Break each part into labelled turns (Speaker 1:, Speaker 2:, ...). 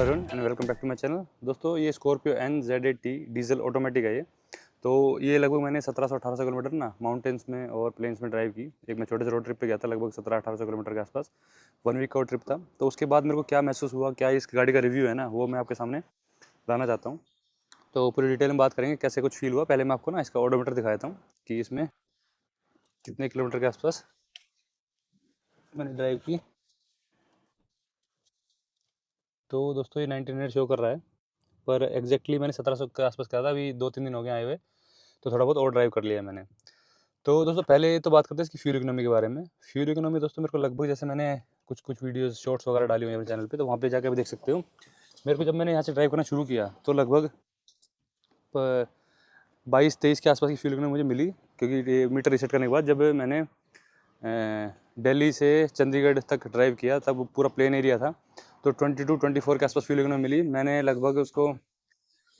Speaker 1: Everyone and welcome back to my channel. दोस्तों ये Scorpio NZ80 diesel automatic है ये। तो ये लगभग मैंने 1700-1800 किलोमीटर ना माउंटेन्स में और प्लेन्स में ड्राइव की। एक मैं छोटे से रोड ट्रिप पे गया था, लगभग 1700-1800 किलोमीटर के आसपास। 1 वीक का ट्रिप था। तो उसके बाद मेरे को क्या महसूस हुआ, क्या इस गाड़ी का रिव्यू है ना, वो मैं आपके सामने लाना चाहता हूँ। तो पूरी डिटेल में बात करेंगे कैसे कुछ फील हुआ। पहले मैं आपको ना इसका ओडोमीटर दिखा देता हूँ कि इसमें कितने किलोमीटर के आसपास मैंने ड्राइव की। तो दोस्तों ये 99 शो कर रहा है, पर एग्जैक्टली मैंने 1700 के आसपास कहा था। अभी 2-3 दिन हो गए आए हुए, तो थोड़ा बहुत और ड्राइव कर लिया है मैंने। तो दोस्तों पहले तो बात करते हैं इसकी फ्यूल इकोनॉमी के बारे में। फ्यूल इकोनॉमी दोस्तों मेरे को लगभग, जैसे मैंने कुछ कुछ वीडियोस शॉर्ट्स वगैरह डाली हुई हैं अपने चैनल पे, तो वहाँ पे जाकर भी देख सकते हो। मेरे को जब मैंने यहाँ से ड्राइव करना शुरू किया तो लगभग 22-23 के आसपास की फ्यूल इकोनॉमी मुझे मिली, क्योंकि ये मीटर रीसेट करने के बाद जब मैंने दिल्ली से चंडीगढ़ तक ड्राइव किया तब पूरा प्लेन एरिया था, तो 22-24 के आसपास फ्यूल इकोनॉमी मिली। मैंने लगभग उसको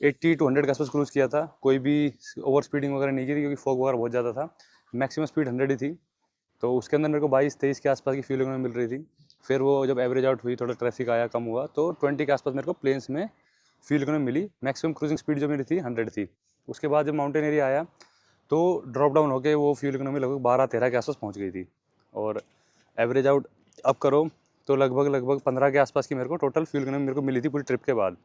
Speaker 1: 80-100 के आसपास क्रूज़ किया था। कोई भी ओवर स्पीडिंग वगैरह नहीं की थी, क्योंकि फॉग वगैरह बहुत ज़्यादा था। मैक्सिमम स्पीड 100 ही थी। तो उसके अंदर मेरे को 22-23 के आसपास की फ्यूल इकोनॉमी मिल रही थी। फिर वो जब एवरेज आउट हुई, थोड़ा ट्रैफिक आया, कम हुआ, तो 20 के आसपास मेरे को प्लेन्स में फ्यूल इकोनॉमी मिली। मैक्सिमम क्रूजिंग स्पीड जो मेरी थी 100 थी। उसके बाद जब माउंटेन एरिया आया तो ड्रॉप डाउन होकर वो फ्यूल इकोनॉमी लगभग 12-13 के आसपास पहुँच गई थी। और एवरेज आउट अब करो तो लगभग 15 के आसपास की मेरे को टोटल फ्यूल इकोनॉमी मेरे को मिली थी पूरी ट्रिप के बाद।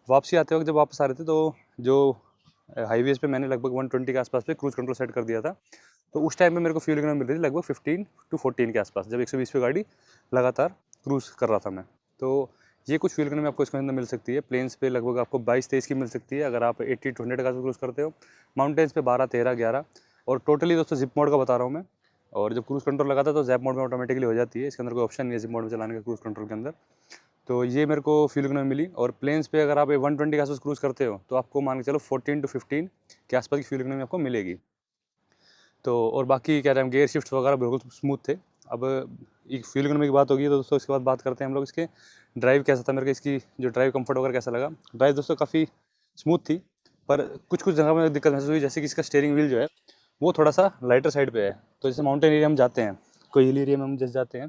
Speaker 1: वापसी आते वक्त जब वापस आ रहे थे, तो जो हाईवेज़ पे मैंने लगभग 120 के आसपास पे क्रूज़ कंट्रोल सेट कर दिया था। तो उस टाइम पे मेरे को फ्यूल इकोनॉमी मिल रही थी लगभग 15-14 के आसपास, जब 120 पे गाड़ी लगातार क्रूज़ कर रहा था मैं। तो ये कुछ फ्यूल इकोनॉमी आपको इसके अंदर मिल सकती है। प्लेन्स पे लगभग आपको 22-23 की मिल सकती है अगर आप 80-100 का क्रूज़ करते हो। माउंटेन्स पे 12-13-11। और टोटली दोस्तों जिप मोड का बता रहा हूँ मैं। और जब क्रूज़ कंट्रोल लगाता है तो जैप मोड में ऑटोमेटिकली हो जाती है। इसके अंदर कोई ऑप्शन नहीं है जिप मोड में चलाने का क्रूज़ कंट्रोल के अंदर। तो ये मेरे को फ्यूल इकोनॉमी मिली। और प्लेन्स पे अगर आप 120 के आसपास क्रूज़ करते हो तो आपको मान के चलो 14-15 के आसपास की फ्यूल इकोनॉमी आपको मिलेगी। तो और बाकी क्या नाम, गियर शिफ्ट वगैरह बिल्कुल स्मूथ थे। अब एक फ्यूल इकोनॉमी की बात होगी तो दोस्तों इसके बाद बात करते हैं हम लोग इसके ड्राइव कैसा था मेरे को, इसकी जो ड्राइव कंफर्ट वगैरह कैसा लगा। ड्राइव दोस्तों काफ़ी स्मूथ थी, पर कुछ कुछ जगह में दिक्कत महसूस हुई, जैसे कि इसका स्टीयरिंग व्हील जो है वो थोड़ा सा लाइटर साइड पे है। तो जैसे माउंटेन एरिया में जाते हैं, कोई हिल एरिया में हम जैसे जाते हैं,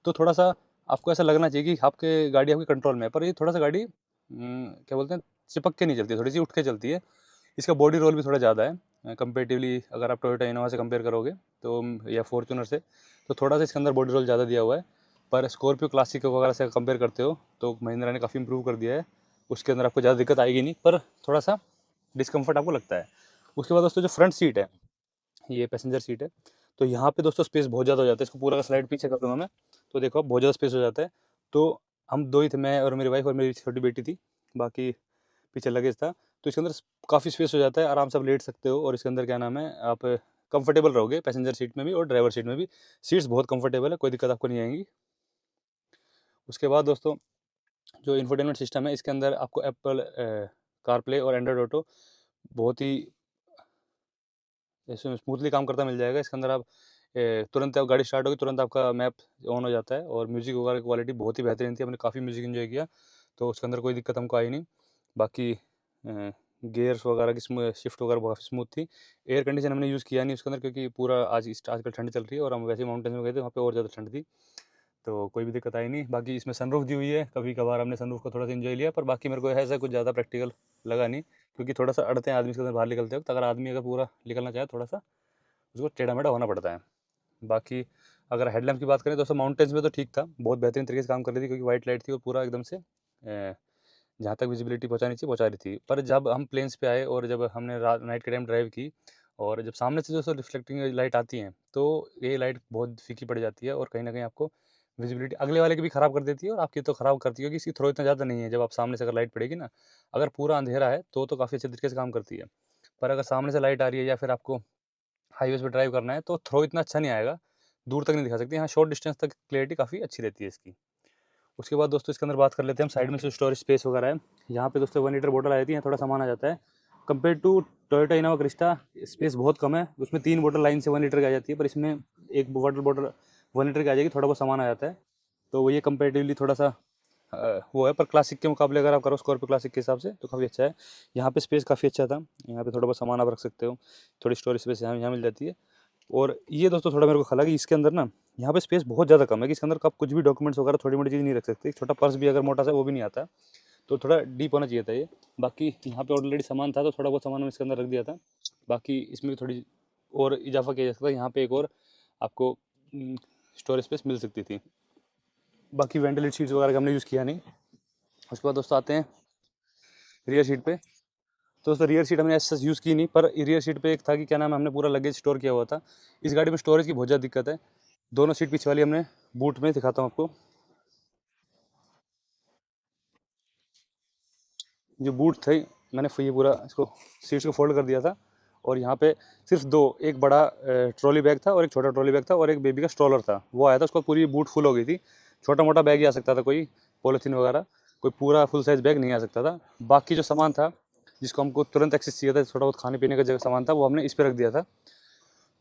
Speaker 1: तो थोड़ा सा आपको ऐसा लगना चाहिए कि आपके गाड़ी आपके कंट्रोल में है, पर ये थोड़ा सा गाड़ी क्या बोलते हैं, चिपक के नहीं चलती है, थोड़ी सी उठ के चलती है। इसका बॉडी रोल भी थोड़ा ज़्यादा है कंपेरेटिवली, अगर आप टोयोटा इनोवा से कंपेयर करोगे तो, या फॉर्च्यूनर से, तो थोड़ा सा इसके अंदर बॉडी रोल ज़्यादा दिया हुआ है। पर स्कॉर्पियो क्लासिक वगैरह से कंपेयर करते हो तो महिंद्रा ने काफ़ी इंप्रूव कर दिया है। उसके अंदर आपको ज़्यादा दिक्कत आएगी नहीं, पर थोड़ा सा डिस्कम्फर्ट आपको लगता है। उसके बाद दोस्तों जो फ्रंट सीट है, ये पैसेंजर सीट है, तो यहाँ पे दोस्तों स्पेस बहुत ज़्यादा हो जाता है। इसको पूरा का स्लाइड पीछे कर दूँगा मैं, तो देखो बहुत ज़्यादा स्पेस हो जाता है। तो हम दो ही थे, मैं और मेरी वाइफ और मेरी छोटी बेटी थी, बाकी पीछे लगेज था। तो इसके अंदर काफ़ी स्पेस हो जाता है, आराम से आप लेट सकते हो। और इसके अंदर क्या नाम है, आप कंफर्टेबल रहोगे पैसेंजर सीट में भी और ड्राइवर सीट में भी। सीट्स बहुत कंफर्टेबल है, कोई दिक्कत आपको नहीं आएगी। उसके बाद दोस्तों जो इंफोटेनमेंट सिस्टम है, इसके अंदर आपको एप्पल कारप्ले और एंड्रॉयड ऑटो बहुत ही इसमें स्मूथली काम करता मिल जाएगा। इसके अंदर आप तुरंत आप गाड़ी स्टार्ट होगी, तुरंत आपका मैप ऑन हो जाता है। और म्यूज़िक वगैरह की क्वालिटी बहुत ही बेहतरीन थी, हमने काफ़ी म्यूज़िक इन्जॉय किया, तो उसके अंदर कोई दिक्कत हमको आई नहीं। बाकी गियर्स वगैरह की शिफ्ट वगैरह बहुत स्मूथ थी। एयर कंडीशन हमने यूज़ किया नहीं उसके अंदर, क्योंकि पूरा आजकल ठंड चल रही है और हम वैसे माउंटेन में गए थे, वहाँ पे और ज़्यादा ठंड थी, तो कोई भी दिक्कत आई नहीं। बाकी इसमें सनरूफ दी हुई है, कभी कभार हमने सनरूफ को थोड़ा सा इन्जॉय लिया, पर बाकी मेरे को ऐसा कुछ ज़्यादा प्रैक्टिकल लगा नहीं, क्योंकि थोड़ा सा अड़ते हैं आदमी इसके अंदर बाहर निकलते वक्त। अगर आदमी अगर पूरा निकलना चाहे, थोड़ा सा उसको टेढ़ा मेढ़ा होना पड़ता है। बाकी अगर हेडलैम्प की बात करें, दोस्तों माउंटेन्स में तो ठीक था, बहुत बेहतरीन तरीके से काम कर रही थी, क्योंकि वाइट लाइट थी और पूरा एकदम से जहाँ तक विजिबिलिटी पहुँचानी चाहिए पहुँचा रही थी। पर जब हम प्लेन्स पे आए और जब हमने रात नाइट के टाइम ड्राइव की, और जब सामने से जो रिफ्लेक्टिंग लाइट आती हैं, तो ये लाइट बहुत फीकी पड़ जाती है और कहीं ना कहीं आपको विजिबिलिटी अगले वाले की भी ख़राब कर देती है और आपकी तो ख़राब करती है, क्योंकि इसकी थ्रो इतना ज़्यादा नहीं है। जब आप सामने से अगर लाइट पड़ेगी ना, अगर पूरा अंधेरा है तो काफ़ी अच्छे तरीके से काम करती है। पर अगर सामने से लाइट आ रही है या फिर आपको हाईवेज़ पे ड्राइव करना है, तो थ्रो इतना अच्छा नहीं आएगा, दूर तक नहीं दिखा सकती। हाँ, शॉर्ट डिस्टेंस तक क्लैरिटी काफ़ी अच्छी रहती है इसकी। उसके बाद दोस्तों इसके अंदर बात कर लेते हैं हम साइड में जो स्टोरेज स्पेस वगैरह है। यहाँ पे दोस्तों 1 लीटर बोतल आ जाती है, थोड़ा सामान आ जाता है। Compare to Toyota Innova Crysta space बहुत कम है, उसमें 3 बोतल लाइन से 1 लीटर की आ जाती है, पर इसमें एक वाटर बोतल 1 लीटर की आ जाएगी, थोड़ा बहुत सामान आ जाता है। तो वो ये कंपेरेटिवली थोड़ा सा वो है, पर क्लासिक के मुकाबले अगर आप करो स्कॉर्पियो क्लासिक के हिसाब से तो काफ़ी अच्छा है। यहाँ पे स्पेस काफ़ी अच्छा था, यहाँ पे थोड़ा बहुत सामान आप रख सकते हो, थोड़ी स्टोरेज स्पेस यहाँ मिल जाती है। और ये दोस्तों थोड़ा मेरे को खला कि इसके अंदर ना, यहाँ पे स्पेस बहुत ज़्यादा कम है, कि इसके अंदर आप कुछ भी डॉक्यूमेंट्स वगैरह छोटी मोटी चीज़ नहीं रख सकते। एक छोटा पर्स भी अगर मोटा सा वो भी नहीं आता। तो थोड़ा डीप होना चाहिए था ये। बाकी यहाँ पे ऑलरेडी सामान था तो थोड़ा बहुत सामान मैंने इसके अंदर रख दिया था। बाकी इसमें थोड़ी और इजाफा किया जा सकता है, यहाँ पे एक और आपको स्टोरेज स्पेस मिल सकती थी। बाकी वेंटिलेट शीट्स वगैरह का हमने यूज़ किया नहीं। उसके बाद दोस्तों आते हैं रियर सीट पे। तो दोस्तों रियर सीट हमने ऐसा यूज़ की नहीं, पर रियर सीट पे एक था कि क्या नाम है, हमने पूरा लगेज स्टोर किया हुआ था। इस गाड़ी में स्टोरेज की बहुत ज़्यादा दिक्कत है। दोनों सीट पीछे वाली हमने बूट में दिखाता हूँ आपको। जो बूट थे मैंने ये पूरा इसको सीट्स को फोल्ड कर दिया था, और यहाँ पे सिर्फ दो, एक बड़ा ट्रॉली बैग था और एक छोटा ट्रॉली बैग था और एक बेबी का स्ट्रॉलर था, वो आया था। उसको पूरी बूट फुल हो गई थी। छोटा मोटा बैग ही आ सकता था, कोई पॉलीथीन वगैरह, कोई पूरा फुल साइज बैग नहीं आ सकता था। बाकी जो सामान था जिसको हमको तुरंत एक्सेस चाहिए था, थोड़ा बहुत खाने पीने का जगह सामान था, वो हमने इस पर रख दिया था।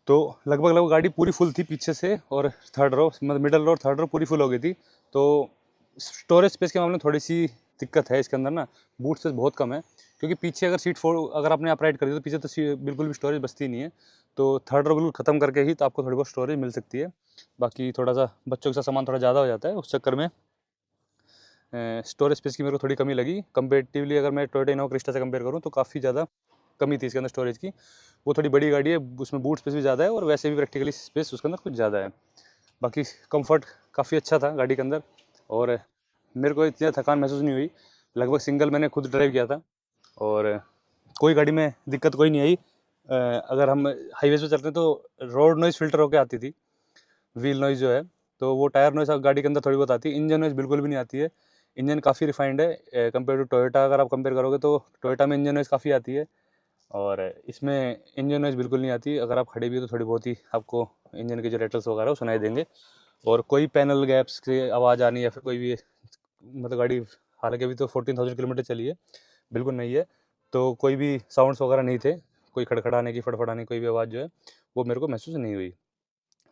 Speaker 1: तो लगभग लगभग गाड़ी पूरी फुल थी पीछे से, और थर्ड रो मतलब मिडल रो और थर्ड रो पूरी फुल हो गई थी। तो स्टोरेज स्पेस के मामले में थोड़ी सी दिक्कत है इसके अंदर ना, बूट स्पेस बहुत कम है। क्योंकि पीछे अगर सीट फोर अगर आपने अपराइट कर दी तो पीछे तो बिल्कुल भी स्टोरेज बचती नहीं है। तो थर्ड रो बिल्कुल ख़त्म करके ही तो आपको थोड़ी बहुत स्टोरेज मिल सकती है। बाकी थोड़ा सा बच्चों के साथ सामान थोड़ा ज़्यादा हो जाता है, उस चक्कर में स्टोरेज स्पेस की मेरे को थोड़ी कमी लगी कंपेरेटिवली। अगर मैं टोयोटा इनोवा क्रिस्टा से कंपेयर करूँ तो काफ़ी ज़्यादा कमी थी इसके अंदर स्टोरेज की। वो थोड़ी बड़ी गाड़ी है, उसमें बूट स्पेस भी ज़्यादा है और वैसे भी प्रैक्टिकली स्पेस उसके अंदर कुछ ज़्यादा है। बाकी कंफर्ट काफ़ी अच्छा था गाड़ी के अंदर, और मेरे को इतनी थकान महसूस नहीं हुई। लगभग सिंगल मैंने खुद ड्राइव किया था, और कोई गाड़ी में दिक्कत कोई नहीं आई। अगर हम हाईवेज पे चलते हैं तो रोड नॉइज़ फ़िल्टर होकर आती थी, व्हील नॉइज़ जो है, तो वो टायर नॉइज़ गाड़ी के अंदर थोड़ी बहुत आती है। इंजन नॉइज़ बिल्कुल भी नहीं आती है। इंजन काफ़ी रिफाइंड है कंपेयर टू टोयोटा। अगर आप कंपेयर करोगे तो टोयोटा में इंजन नॉइज़ काफ़ी आती है, और इसमें इंजन नॉइज़ बिल्कुल नहीं आती। अगर आप खड़े भी हो तो थोड़ी बहुत ही आपको इंजन के जो रेटल्स वगैरह वो सुनाई देंगे, और कोई पैनल गैप्स की आवाज़ आनी या फिर कोई भी मतलब गाड़ी हालांकि अभी तो 14,000 किलोमीटर चली है, बिल्कुल नहीं है, तो कोई भी साउंड्स वगैरह नहीं थे, कोई खड़खड़ाने की फड़फड़ाने कोई भी आवाज़ जो है वो मेरे को महसूस नहीं हुई।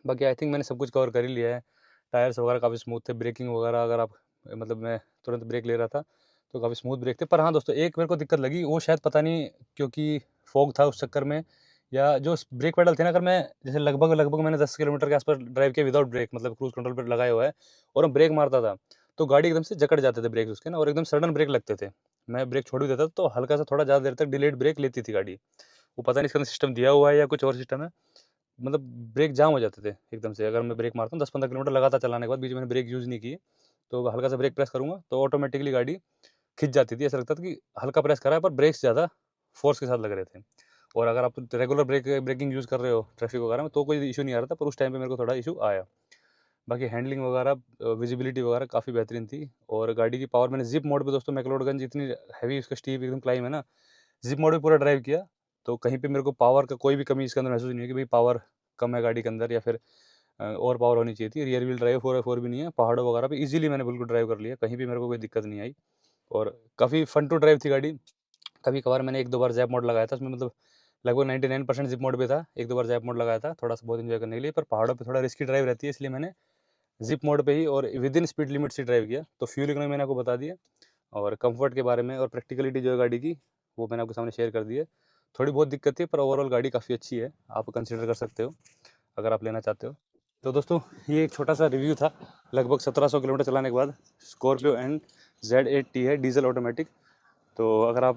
Speaker 1: बाकी आई थिंक मैंने सब कुछ कवर कर ही लिया है। टायर्स वगैरह काफ़ी स्मूथ थे, ब्रेकिंग वगैरह अगर आप मतलब मैं तुरंत ब्रेक ले रहा था तो काफ़ी स्मूथ ब्रेक थे। पर हाँ दोस्तों, एक मेरे को दिक्कत लगी, वो शायद पता नहीं क्योंकि फॉग था उस चक्कर में, या जो ब्रेक पेडल थे ना, अगर मैं जैसे लगभग लगभग मैंने 10 किलोमीटर के आसपास ड्राइव किया विदाउट ब्रेक, मतलब क्रूज कंट्रोल पर लगाया हुआ है, और मैं ब्रेक मारता था तो गाड़ी एकदम से जकड़ जाते थे ब्रेक उसके ना, और एकदम सडन ब्रेक लगते थे। मैं ब्रेक छोड़ भी देता तो हल्का सा थोड़ा ज़्यादा देर तक डिलेड ब्रेक लेती थी गाड़ी। वो पता नहीं इसका सिस्टम दिया हुआ है या कुछ और सिस्टम है, मतलब ब्रेक जाम हो जाते थे एकदम से। अगर मैं ब्रेक मारता हूँ 10-15 किलोमीटर लगातार चलाने के बाद, बीच में मैंने ब्रेक यूज़ नहीं की, तो हल्का सा ब्रेक प्रेस करूँगा तो ऑटोमेटिकली गाड़ी खिंच जाती थी। ऐसा लगता था कि हल्का प्रेस करा है पर ब्रेक्स ज़्यादा फोर्स के साथ लग रहे थे। और अगर आप रेगुलर ब्रेकिंग यूज़ कर रहे हो ट्रैफिक वगैरह में तो कोई इशू नहीं आ रहा था, पर उस टाइम पे मेरे को थोड़ा इशू आया। बाकी हैंडलिंग वगैरह विजिबिलिटी वगैरह काफ़ी बेहतरीन थी, और गाड़ी की पावर मैंने जिप मोड पे दोस्तों मैक्लोडगंज इतनी हैवी उसका स्टीप एकदम क्लाइम है ना, जिप मोड पे पूरा ड्राइव किया तो कहीं पे मेरे को पावर का कोई भी कमी इसके अंदर महसूस नहीं हुई कि भाई पावर कम है गाड़ी के अंदर, या फिर और पावर होनी चाहिए थी। रियर व्हील ड्राइव 4x4 भी नहीं है, पहाड़ों वगैरह पे इजीली मैंने बिल्कुल ड्राइव कर लिया, कहीं भी मेरे को कोई दिक्कत नहीं आई, और काफ़ी फन टू ड्राइव थी गाड़ी। कभी कभार मैंने 1-2 बार जैप मोड लगाया था उसमें, मतलब लगभग 99% जिप मोड पे था, 1-2 बार जैप मोड लगाया था थोड़ा सा बहुत इन्जॉय करने के लिए। पर पहाड़ों पे थोड़ा रिस्की ड्राइव रहती है, इसलिए मैंने जिप मोड पे ही और विद इन स्पीड लिमिट से ड्राइव किया। तो फ्यूल इकोनॉमी मैंने आपको बता दिया, और कंफर्ट के बारे में और प्रैक्टिकलिटी जो है गाड़ी की वो मैंने आपके सामने शेयर कर दी है। थोड़ी बहुत दिक्कत थी पर ओवरऑल गाड़ी काफ़ी अच्छी है, आप कंसिडर कर सकते हो अगर आप लेना चाहते हो। तो दोस्तों ये एक छोटा सा रिव्यू था लगभग 1700 किलोमीटर चलाने के बाद स्कॉर्पियो एंड Z8T है डीजल ऑटोमेटिक। तो अगर आप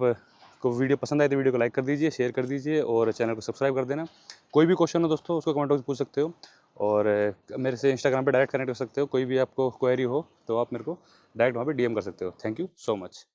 Speaker 1: को वीडियो पसंद आए तो वीडियो को लाइक कर दीजिए, शेयर कर दीजिए और चैनल को सब्सक्राइब कर देना। कोई भी क्वेश्चन हो दोस्तों उसको कमेंट बॉक्स में पूछ सकते हो, और मेरे से इंस्टाग्राम पे डायरेक्ट कनेक्ट कर सकते हो। कोई भी आपको क्वेरी हो तो आप मेरे को डायरेक्ट वहाँ पे DM कर सकते हो। Thank you so much.